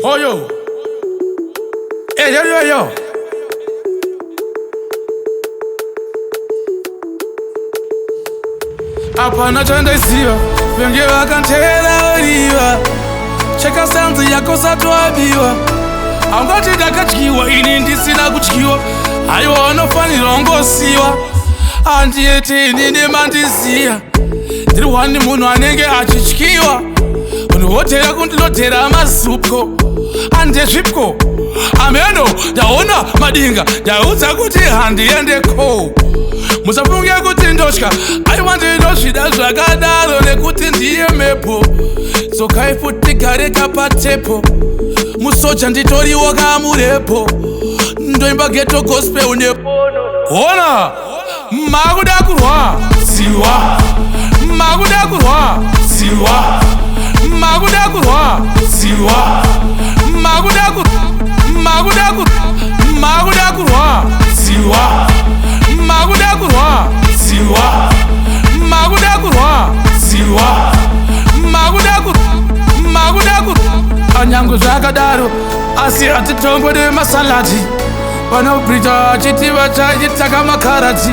Oh yo. Hey yo. Apana chandaisiwa Venge vakantera oliva Cheka sanzi yako satwabiwa Angoti ndakatyiwa ini ndisina kutyiwa Aiwa wanofanira ongosiwa Andiete inini mandiziya Ndiri wani munhu anenge achityiwa Munhu wotera kundinotera mazupko Andezvipko Ameno ndaona madinga Ndaudza kuti handiendeko Musafunge kuti ndotya aiwa ndinozvida zvakadaro nekuti ndiye mhepo Tsokai futi gareka patepo Musoja nditoriwo kamurepo Ndoimba ghetto gospel nepono Ona Makudakurwadziwa Makudakurwadziwa Makudakurwadziwa Makudakurwadziwa Anyango zvakadaro asi hatitongode masalati vanobhirita achiti vachachitaka makarati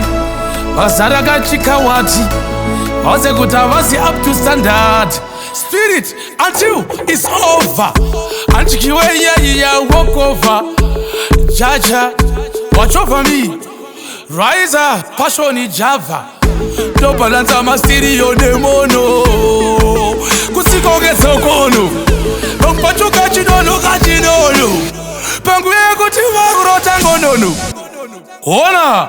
vazara kachikawati vase kuti havasi up to standard spirit until it's over andityiwe iyaiya walk over jaja watch over me riser passion java tobalansa mastereo nemono kusikongedzokono Pachuka chinono kachinono Panguye kuti vakurota ngonono Ona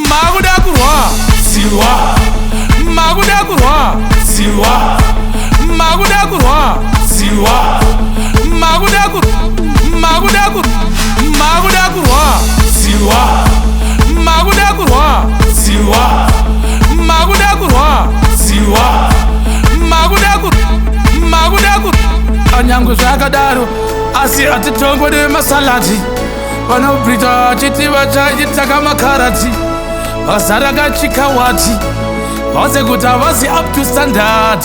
Makudakurwadziwa Makudakurwadziwa Makudakurwadziwa Makudakurwadziwa Makudakurwadziwa Anyango zvakadaro asi hatitongode masalati vanobhirita achiti vachachitaka makarati vazara kachikawati vase kuti havasi up to standard